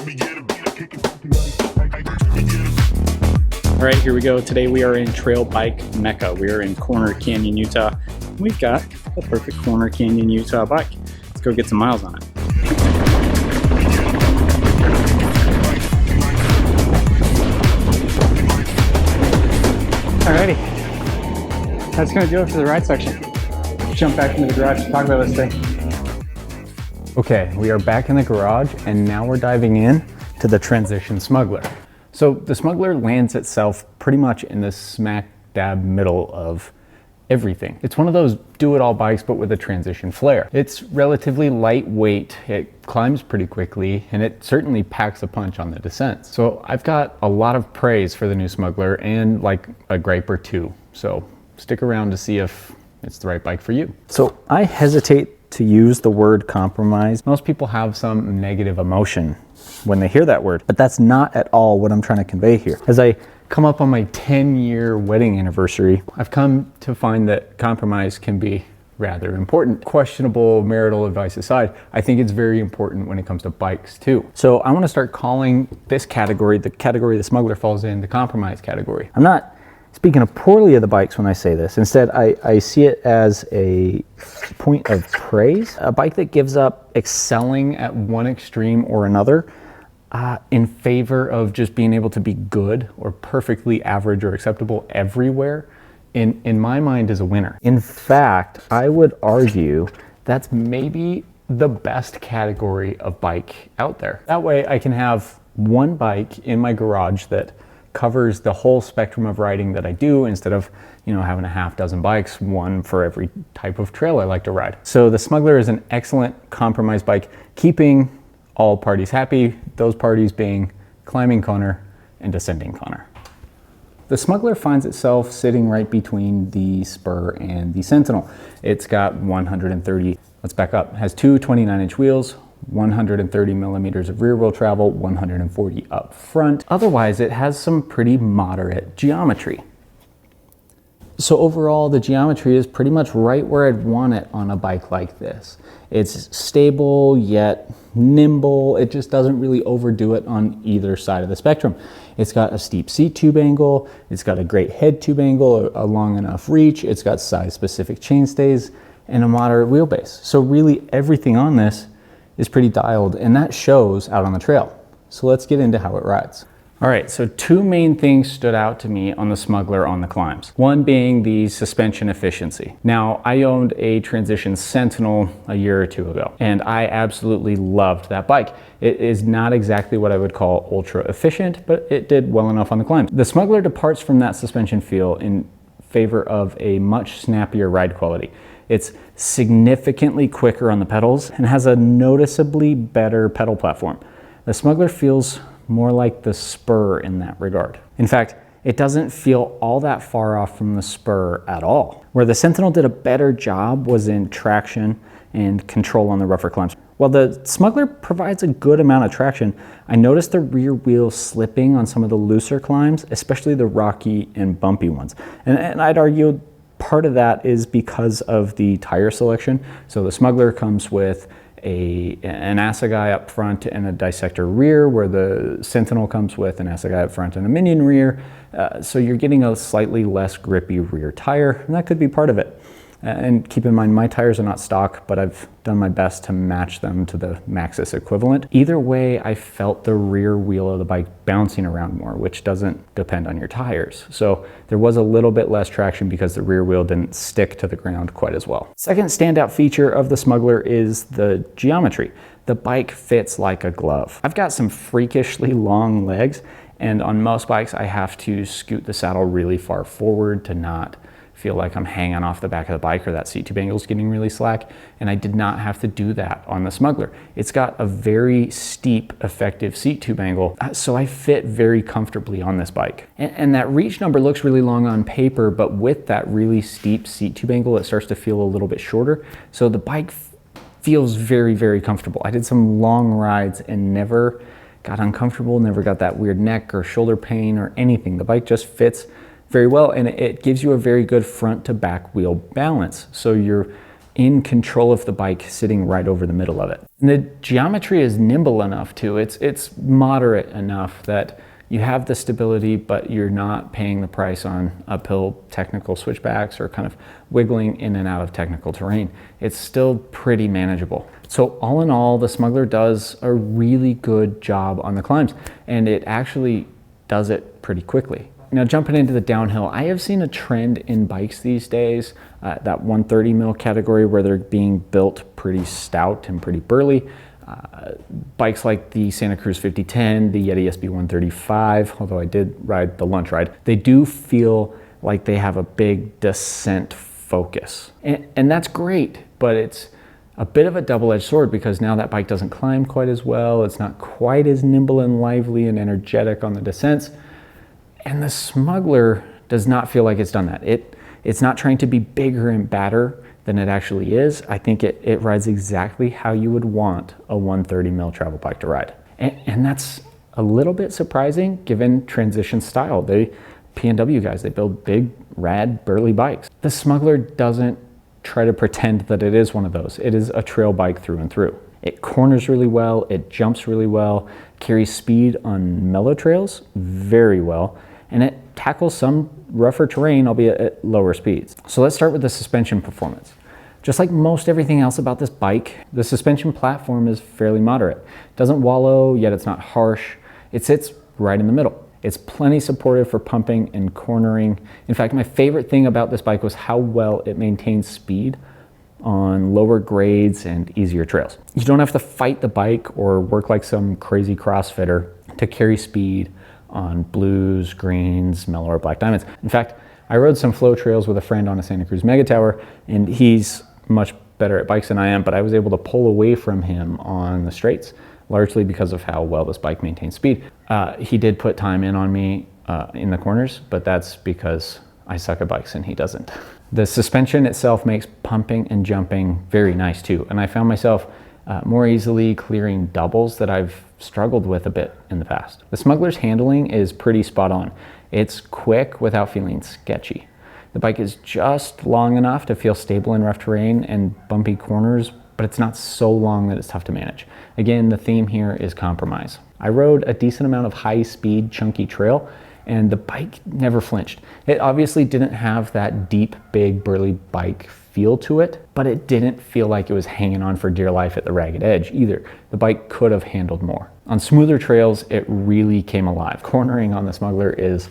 All right, here we go. Today we are in Trail Bike Mecca. We are in Corner Canyon, Utah. We've got the perfect Corner Canyon, Utah bike. Let's go get some miles on it. Alrighty, that's gonna do it for the ride section. Jump back into the garage and talk about this thing. Okay, we are back in the garage and now we're diving in to the Transition Smuggler. So the Smuggler lands itself pretty much in the smack dab middle of everything. It's one of those do-it-all bikes but with a transition flair. It's relatively lightweight, it climbs pretty quickly, and it certainly packs a punch on the descents. So I've got a lot of praise for the new Smuggler and like a gripe or two. So stick around to see if it's the right bike for you. So I hesitate to use the word compromise. Most people have some negative emotion when they hear that word, but that's not at all what I'm trying to convey here. As I come up on my 10-year wedding anniversary, I've come to find that compromise can be rather important. Questionable marital advice aside, I think it's very important when it comes to bikes too. So I want to start calling this category, the category the Smuggler falls in, the compromise category. I'm not speaking poorly of the bikes when I say this. Instead, I see it as a point of praise. A bike that gives up excelling at one extreme or another in favor of just being able to be good or perfectly average or acceptable everywhere, in my mind is a winner. In fact, I would argue that's maybe the best category of bike out there. That way I can have one bike in my garage that covers the whole spectrum of riding that I do instead of, having a half dozen bikes, one for every type of trail I like to ride. So the Smuggler is an excellent compromise bike, keeping all parties happy, those parties being climbing Connor and descending Connor. The Smuggler finds itself sitting right between the Spur and the Sentinel. It's got 130, let's back up, it has two 29-inch wheels, 130 millimeters of rear wheel travel, 140 up front. Otherwise, it has some pretty moderate geometry. So overall, the geometry is pretty much right where I'd want it on a bike like this. It's stable, yet nimble. It just doesn't really overdo it on either side of the spectrum. It's got a steep seat tube angle. It's got a great head tube angle, a long enough reach. It's got size-specific chainstays and a moderate wheelbase. So really everything on this is pretty dialed, and that shows out on the trail. So let's get into how it rides. All right, so two main things stood out to me on the Smuggler on the climbs. One being the suspension efficiency. Now, I owned a Transition Sentinel a year or two ago, and I absolutely loved that bike. It is not exactly what I would call ultra efficient, but it did well enough on the climbs. The Smuggler departs from that suspension feel in favor of a much snappier ride quality. It's significantly quicker on the pedals and has a noticeably better pedal platform. The Smuggler feels more like the Spur in that regard. In fact, it doesn't feel all that far off from the Spur at all. Where the Sentinel did a better job was in traction and control on the rougher climbs. While the Smuggler provides a good amount of traction, I noticed the rear wheel slipping on some of the looser climbs, especially the rocky and bumpy ones. And I'd argue part of that is because of the tire selection. So the Smuggler comes with an Assegai up front and a dissector rear, where the Sentinel comes with an Assegai up front and a minion rear. So you're getting a slightly less grippy rear tire, and that could be part of it. And keep in mind, my tires are not stock, but I've done my best to match them to the Maxxis equivalent. Either way, I felt the rear wheel of the bike bouncing around more, which doesn't depend on your tires. So there was a little bit less traction because the rear wheel didn't stick to the ground quite as well. Second standout feature of the Smuggler is the geometry. The bike fits like a glove. I've got some freakishly long legs, and on most bikes, I have to scoot the saddle really far forward to not feel like I'm hanging off the back of the bike or that seat tube angle is getting really slack, and I did not have to do that on the Smuggler. It's got a very steep, effective seat tube angle, so I fit very comfortably on this bike. And that reach number looks really long on paper, but with that really steep seat tube angle, it starts to feel a little bit shorter, so the bike feels very, very comfortable. I did some long rides and never got uncomfortable, never got that weird neck or shoulder pain or anything. The bike just fits very well, and it gives you a very good front to back wheel balance. So you're in control of the bike sitting right over the middle of it. And the geometry is nimble enough too. It's moderate enough that you have the stability, but you're not paying the price on uphill technical switchbacks or kind of wiggling in and out of technical terrain. It's still pretty manageable. So all in all, the Smuggler does a really good job on the climbs, and it actually does it pretty quickly. Now, jumping into the downhill, I have seen a trend in bikes these days, that 130 mil category, where they're being built pretty stout and pretty burly. Bikes like the Santa Cruz 5010, the Yeti SB 135, although I did ride the lunch ride, they do feel like they have a big descent focus. And that's great, but it's a bit of a double-edged sword, because now that bike doesn't climb quite as well. It's not quite as nimble and lively and energetic on the descents. And the Smuggler does not feel like it's done that. It's not trying to be bigger and badder than it actually is. I think it rides exactly how you would want a 130 mil travel bike to ride. And that's a little bit surprising given Transition style. They, P&W guys, they build big, rad, burly bikes. The Smuggler doesn't try to pretend that it is one of those. It is a trail bike through and through. It corners really well, it jumps really well, carries speed on mellow trails very well, and it tackles some rougher terrain, albeit at lower speeds. So let's start with the suspension performance. Just like most everything else about this bike, the suspension platform is fairly moderate. It doesn't wallow, yet it's not harsh. It sits right in the middle. It's plenty supportive for pumping and cornering. In fact, my favorite thing about this bike was how well it maintains speed on lower grades and easier trails. You don't have to fight the bike or work like some crazy CrossFitter to carry speed on blues, greens, mellow, or black diamonds. In fact, I rode some flow trails with a friend on a Santa Cruz Mega Tower, and he's much better at bikes than I am, but I was able to pull away from him on the straights, largely because of how well this bike maintains speed. He did put time in on me in the corners, but that's because I suck at bikes and he doesn't. The suspension itself makes pumping and jumping very nice too, and I found myself more easily clearing doubles that I've struggled with a bit in the past. The Smuggler's handling is pretty spot on. It's quick without feeling sketchy. The bike is just long enough to feel stable in rough terrain and bumpy corners, but it's not so long that it's tough to manage. Again, the theme here is compromise. I rode a decent amount of high-speed, chunky trail, and the bike never flinched. It obviously didn't have that deep, big, burly bike feel to it, but it didn't feel like it was hanging on for dear life at the ragged edge either. The bike could have handled more. On smoother trails, it really came alive. Cornering on the Smuggler is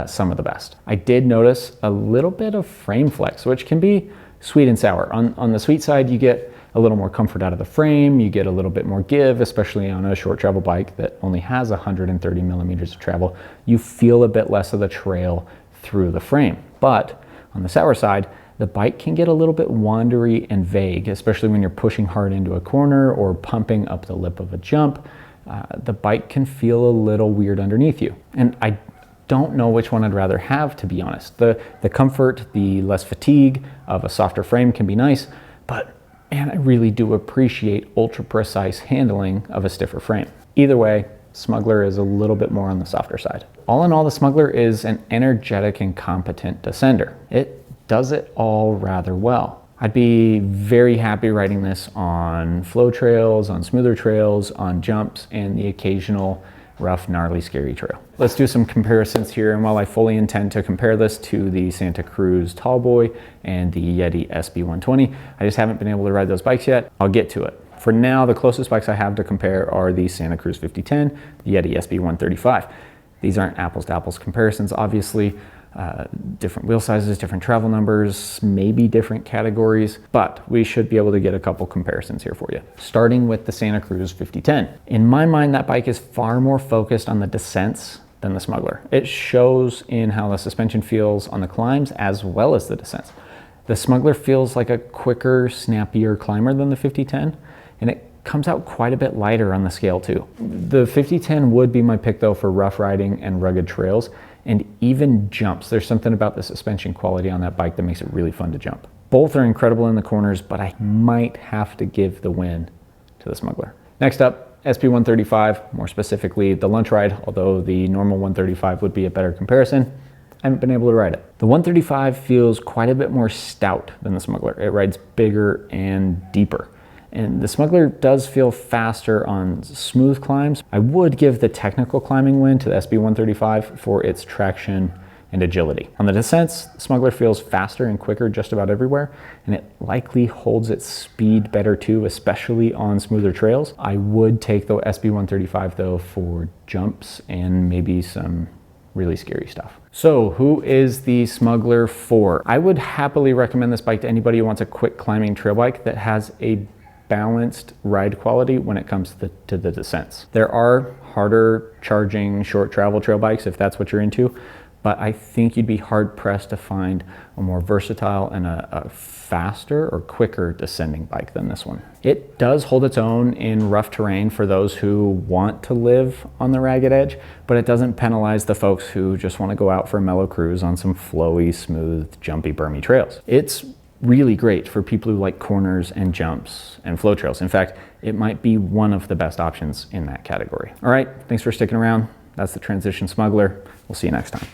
some of the best. I did notice a little bit of frame flex, which can be sweet and sour. On the sweet side, you get a little more comfort out of the frame, you get a little bit more give, especially on a short travel bike that only has 130 millimeters of travel. You feel a bit less of the trail through the frame. But on the sour side, the bike can get a little bit wandery and vague, especially when you're pushing hard into a corner or pumping up the lip of a jump. The bike can feel a little weird underneath you. And I don't know which one I'd rather have, to be honest. The comfort, the less fatigue of a softer frame can be nice, but man, I really do appreciate ultra precise handling of a stiffer frame. Either way, Smuggler is a little bit more on the softer side. All in all, the Smuggler is an energetic and competent descender. It does it all rather well. I'd be very happy riding this on flow trails, on smoother trails, on jumps, and the occasional rough, gnarly, scary trail. Let's do some comparisons here, and while I fully intend to compare this to the Santa Cruz Tallboy and the Yeti SB 120, I just haven't been able to ride those bikes yet. I'll get to it. For now, the closest bikes I have to compare are the Santa Cruz 5010, the Yeti SB 135. These aren't apples to apples comparisons, obviously. Different wheel sizes, different travel numbers, maybe different categories, but we should be able to get a couple comparisons here for you. Starting with the Santa Cruz 5010. In my mind, that bike is far more focused on the descents than the Smuggler. It shows in how the suspension feels on the climbs as well as the descents. The Smuggler feels like a quicker, snappier climber than the 5010, and it comes out quite a bit lighter on the scale too. The 5010 would be my pick though for rough riding and rugged trails, and even jumps. There's something about the suspension quality on that bike that makes it really fun to jump. Both are incredible in the corners, but I might have to give the win to the Smuggler. Next up, SB 135, more specifically the lunch ride, although the normal 135 would be a better comparison. I haven't been able to ride it. The 135 feels quite a bit more stout than the Smuggler. It rides bigger and deeper. And the Smuggler does feel faster on smooth climbs. I would give the technical climbing win to the SB135 for its traction and agility. On the descents, the Smuggler feels faster and quicker just about everywhere, and it likely holds its speed better too, especially on smoother trails. I would take the SB135 though for jumps and maybe some really scary stuff. So who is the Smuggler for? I would happily recommend this bike to anybody who wants a quick climbing trail bike that has a balanced ride quality when it comes to the descents. There are harder charging short travel trail bikes if that's what you're into, but I think you'd be hard pressed to find a more versatile and a faster or quicker descending bike than this one. It does hold its own in rough terrain for those who want to live on the ragged edge, but it doesn't penalize the folks who just want to go out for a mellow cruise on some flowy, smooth, jumpy, bermy trails. It's really great for people who like corners and jumps and flow trails. In fact, it might be one of the best options in that category. All right, thanks for sticking around. That's the Transition Smuggler. We'll see you next time.